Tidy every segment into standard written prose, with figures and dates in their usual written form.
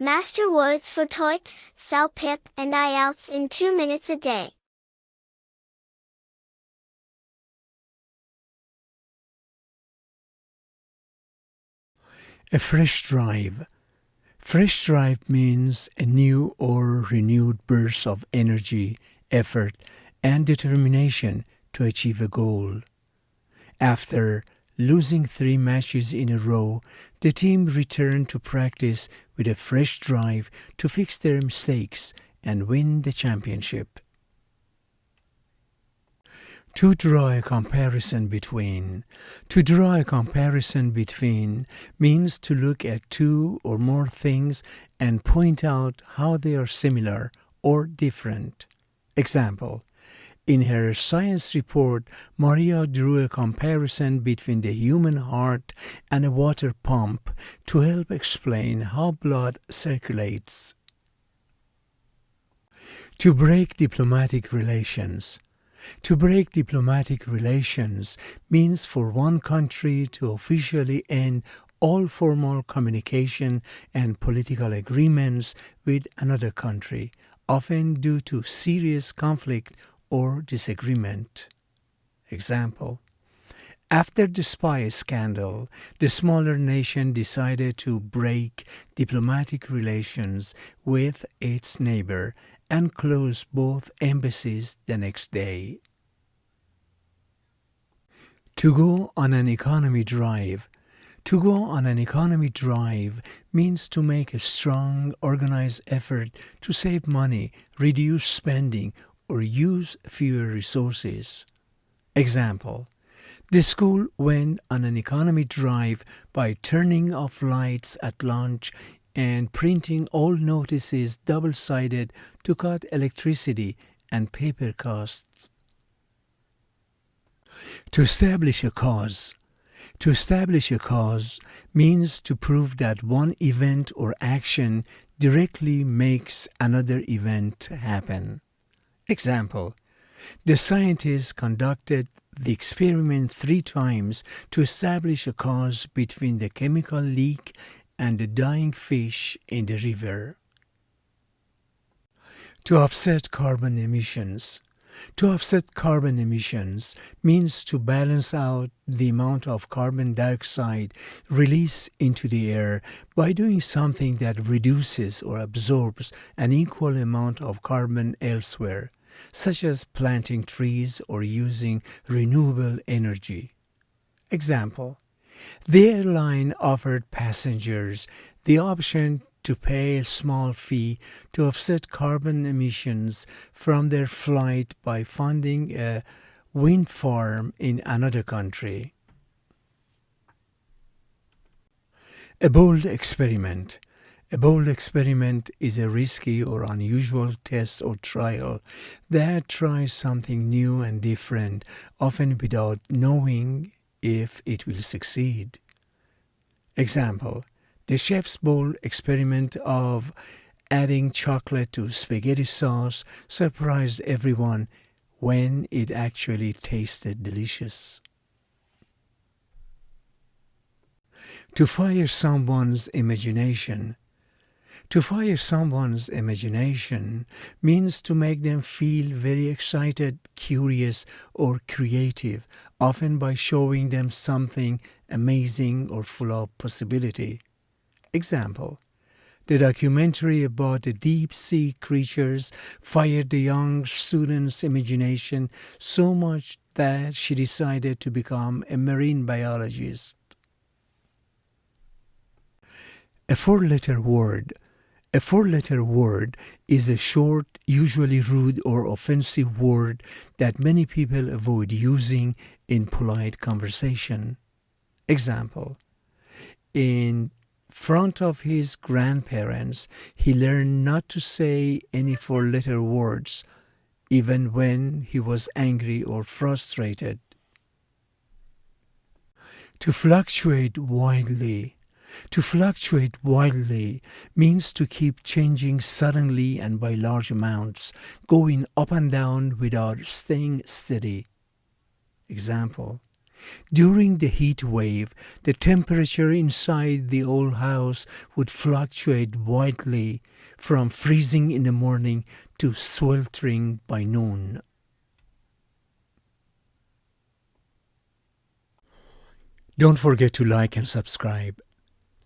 Master words for TOEIC, CELPIP, and IELTS in 2 minutes a day. A fresh drive. Fresh drive means a new or renewed burst of energy, effort, and determination to achieve a goal. After losing 3 matches in a row, the team returned to practice with a fresh drive to fix their mistakes and win the championship. To draw a comparison between. To draw a comparison between means to look at 2 or more things and point out how they are similar or different. Example: in her science report, Maria drew a comparison between the human heart and a water pump to help explain how blood circulates. To break diplomatic relations. To break diplomatic relations means for one country to officially end all formal communication and political agreements with another country, often due to serious conflict or disagreement. Example: after the spy scandal, the smaller nation decided to break diplomatic relations with its neighbor and close both embassies the next day. To go on an economy drive. To go on an economy drive means to make a strong, organized effort to save money, reduce spending, or use fewer resources. Example: the school went on an economy drive by turning off lights at lunch and printing all notices double-sided to cut electricity and paper costs. To establish a cause. To establish a cause means to prove that one event or action directly makes another event happen. Example: the scientists conducted the experiment 3 times to establish a cause between the chemical leak and the dying fish in the river. To offset carbon emissions. To offset carbon emissions means to balance out the amount of carbon dioxide released into the air by doing something that reduces or absorbs an equal amount of carbon elsewhere, such as planting trees or using renewable energy. Example: the airline offered passengers the option to pay a small fee to offset carbon emissions from their flight by funding a wind farm in another country. A bold experiment. A bold experiment is a risky or unusual test or trial that tries something new and different, often without knowing if it will succeed. Example: the chef's bold experiment of adding chocolate to spaghetti sauce surprised everyone when it actually tasted delicious. To fire someone's imagination. To fire someone's imagination means to make them feel very excited, curious, or creative, often by showing them something amazing or full of possibility. Example: the documentary about the deep-sea creatures fired the young student's imagination so much that she decided to become a marine biologist. A 4-letter word. A 4-letter word is a short, usually rude or offensive word that many people avoid using in polite conversation. Example: in front of his grandparents, he learned not to say any 4-letter words, even when he was angry or frustrated. To fluctuate wildly. To fluctuate wildly means to keep changing suddenly and by large amounts, going up and down without staying steady. Example: During the heat wave, the temperature inside the old house would fluctuate wildly from freezing in the morning to sweltering by noon. Don't forget to like and subscribe.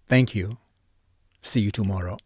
Thank you. See you tomorrow.